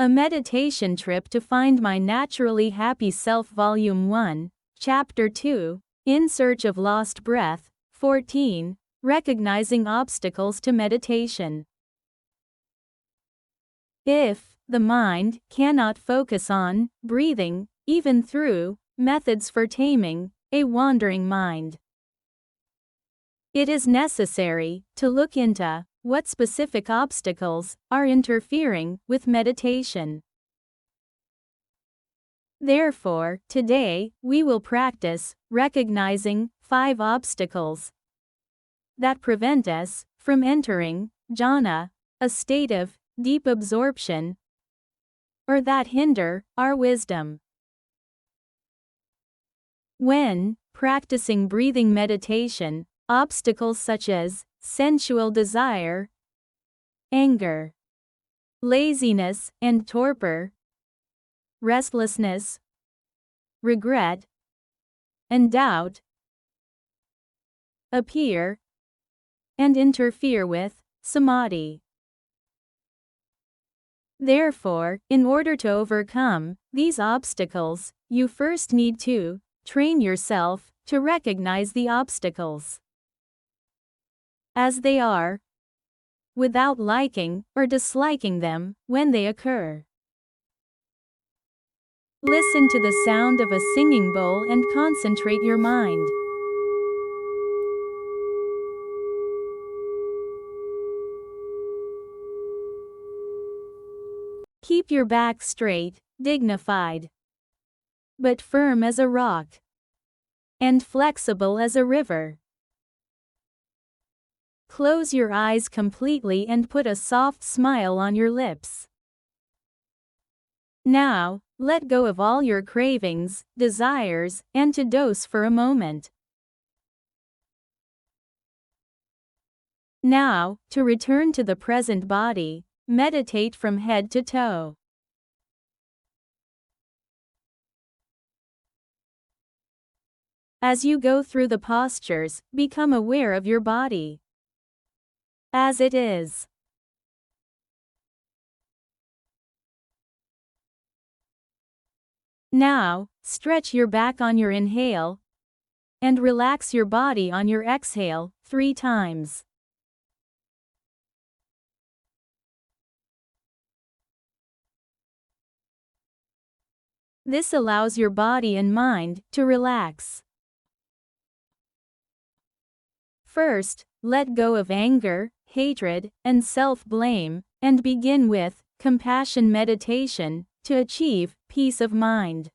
A Meditation Trip to Find My Naturally Happy Self Volume 1, Chapter 2, In Search of Lost Breath, 14, Recognizing Obstacles to Meditation. If the mind cannot focus on breathing, even through methods for taming a wandering mind, it is necessary to look into what specific obstacles are interfering with meditation. Therefore, today, we will practice recognizing 5 obstacles that prevent us from entering jhana, a state of deep absorption, or that hinder our wisdom. When practicing breathing meditation, obstacles such as sensual desire, anger, laziness and torpor, restlessness, regret, and doubt appear and interfere with samadhi. Therefore, in order to overcome these obstacles, you first need to train yourself to recognize the obstacles as they are, without liking or disliking them when they occur. Listen to the sound of a singing bowl and concentrate your mind. Keep your back straight, dignified, but firm as a rock, and flexible as a river. Close your eyes completely and put a soft smile on your lips. Now, let go of all your cravings, desires, and to dose for a moment. Now, to return to the present body, meditate from head to toe. As you go through the postures, become aware of your body as it is. Now, stretch your back on your inhale and relax your body on your exhale 3 times. This allows your body and mind to relax. First, let go of anger, hatred, and self-blame, and begin with compassion meditation to achieve peace of mind.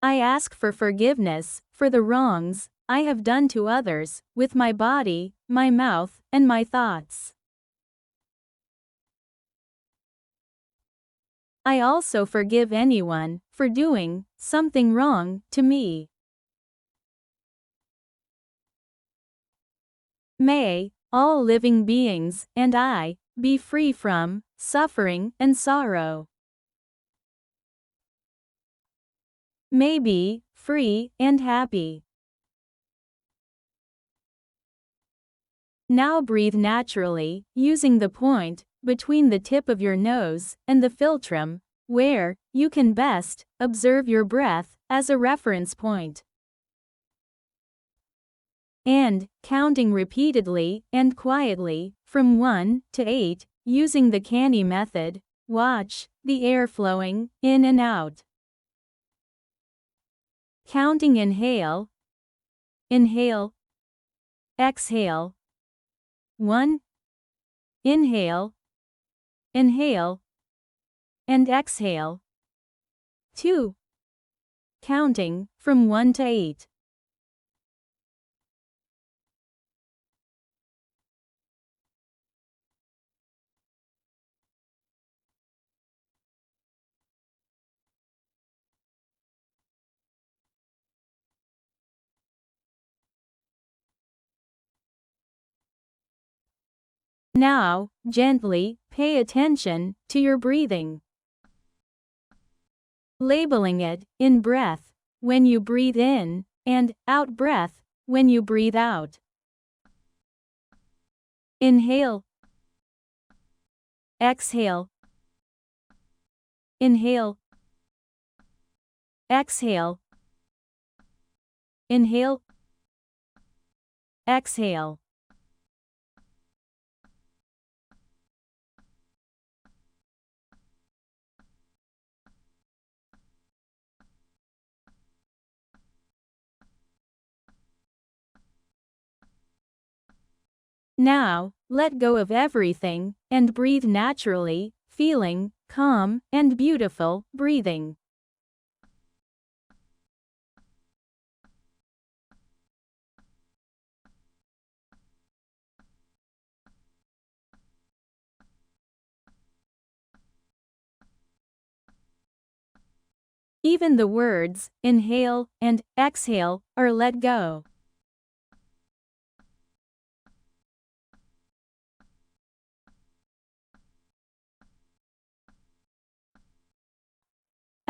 I ask for forgiveness for the wrongs I have done to others with my body, my mouth, and my thoughts. I also forgive anyone for doing something wrong to me. May all living beings and I be free from suffering and sorrow. May be free and happy. Now breathe naturally, using the point between the tip of your nose and the philtrum, where you can best observe your breath as a reference point. And, counting repeatedly and quietly, from 1 to 8, using the canny method, watch the air flowing in and out. Counting inhale, inhale, exhale. 1. Inhale, inhale, and exhale. 2. Counting from 1 to 8. Now, gently pay attention to your breathing, labeling it in breath when you breathe in and out breath when you breathe out. Inhale, exhale, inhale, exhale, inhale, exhale. Now, let go of everything, and breathe naturally, feeling calm and beautiful breathing. Even the words, inhale and exhale, are let go.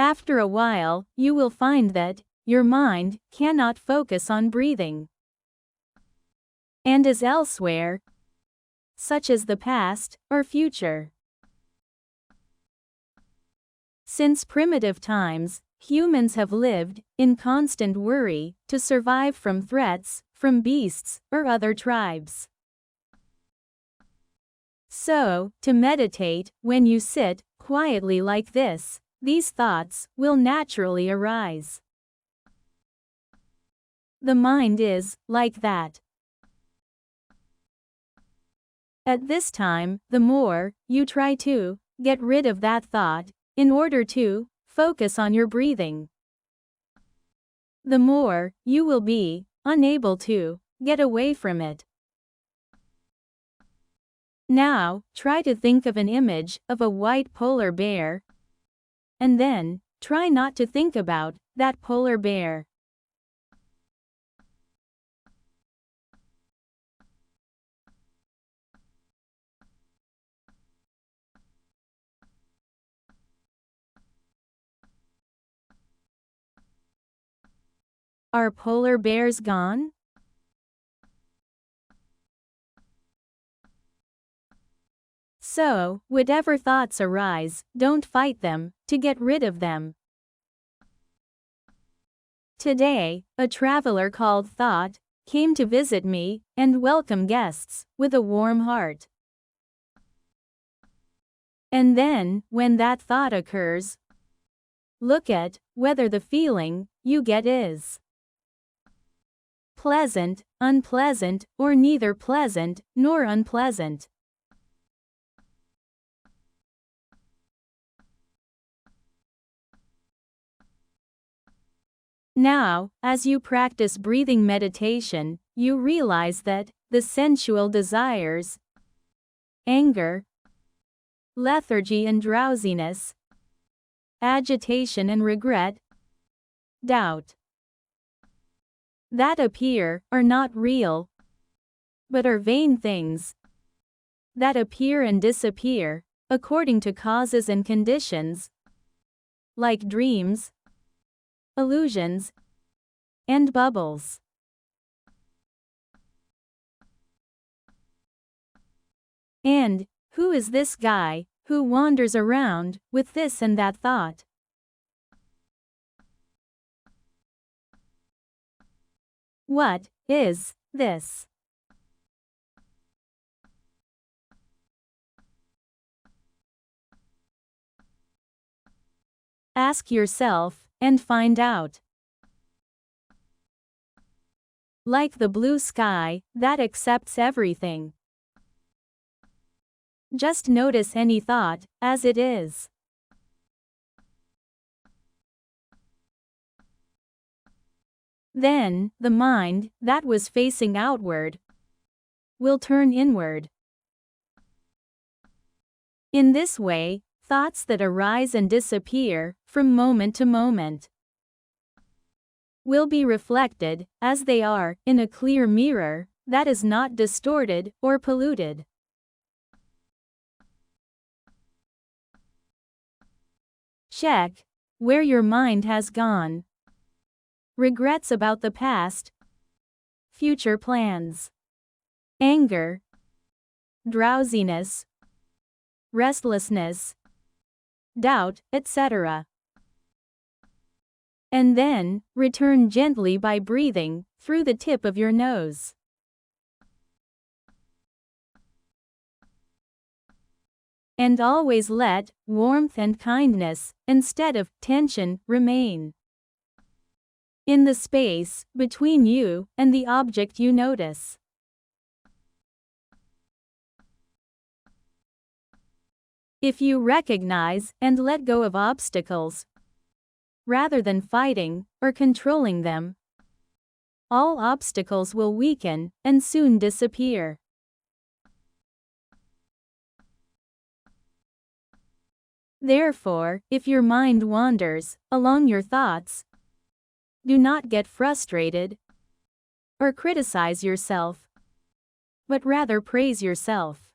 After a while, you will find that your mind cannot focus on breathing and is elsewhere, such as the past or future. Since primitive times, humans have lived in constant worry to survive from threats from beasts or other tribes. So, to meditate, when you sit quietly like this, these thoughts will naturally arise. The mind is like that. At this time, the more you try to get rid of that thought in order to focus on your breathing, the more you will be unable to get away from it. Now, try to think of an image of a white polar bear, and then try not to think about that polar bear. Are polar bears gone? So, whatever thoughts arise, don't fight them to get rid of them. Today, a traveler called Thought came to visit me and welcome guests with a warm heart. And then, when that thought occurs, look at whether the feeling you get is pleasant, unpleasant, or neither pleasant nor unpleasant. Now, as you practice breathing meditation, you realize that the sensual desires, anger, lethargy and drowsiness, agitation and regret, doubt, that appear are not real, but are vain things that appear and disappear according to causes and conditions, like dreams, illusions, and bubbles. And who is this guy who wanders around with this and that thought? What is this? Ask yourself and find out. Like the blue sky that accepts everything. Just notice any thought as it is. Then, the mind that was facing outward will turn inward. In this way, thoughts that arise and disappear from moment to moment will be reflected as they are in a clear mirror that is not distorted or polluted. Check where your mind has gone. Regrets about the past, future plans, anger, drowsiness, restlessness, doubt, etc. And then, return gently by breathing through the tip of your nose. And always let warmth and kindness, instead of tension, remain in the space between you and the object you notice. If you recognize and let go of obstacles, rather than fighting or controlling them, all obstacles will weaken and soon disappear. Therefore, if your mind wanders along your thoughts, do not get frustrated or criticize yourself, but rather praise yourself.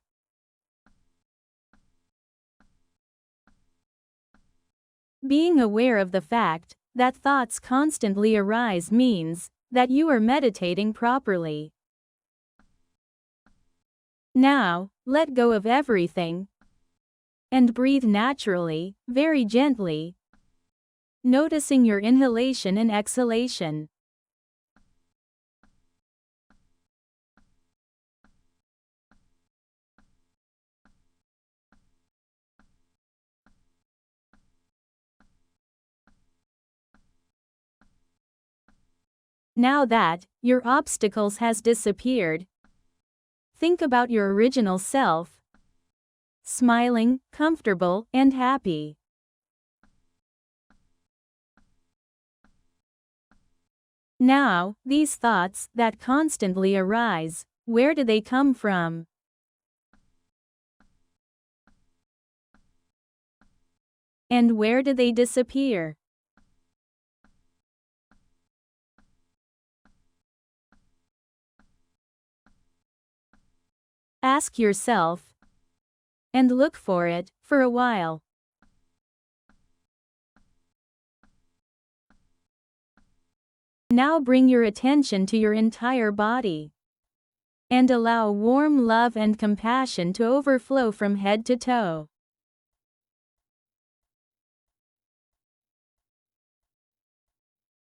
Being aware of the fact that thoughts constantly arise means that you are meditating properly. Now, let go of everything and breathe naturally, very gently, noticing your inhalation and exhalation. Now that your obstacles has disappeared, think about your original self, smiling, comfortable, and happy. Now, these thoughts that constantly arise, where do they come from? And where do they disappear? Ask yourself, and look for it, for a while. Now bring your attention to your entire body, and allow warm love and compassion to overflow from head to toe.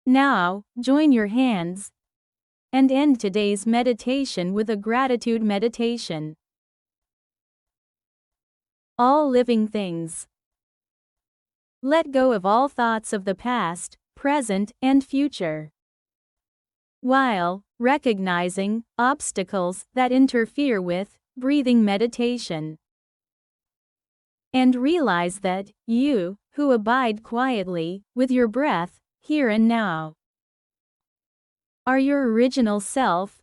Now, join your hands, and end today's meditation with a gratitude meditation. All living things. Let go of all thoughts of the past, present, and future, while recognizing obstacles that interfere with breathing meditation. And realize that you, who abide quietly with your breath, here and now, are your original self,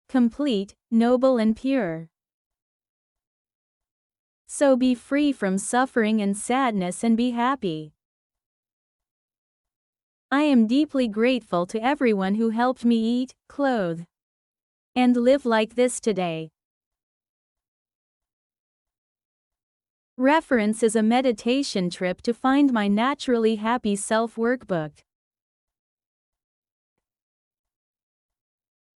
complete, noble, and pure. So be free from suffering and sadness and be happy. I am deeply grateful to everyone who helped me eat, clothe, and live like this today. Reference is a meditation trip to find my naturally happy self workbook.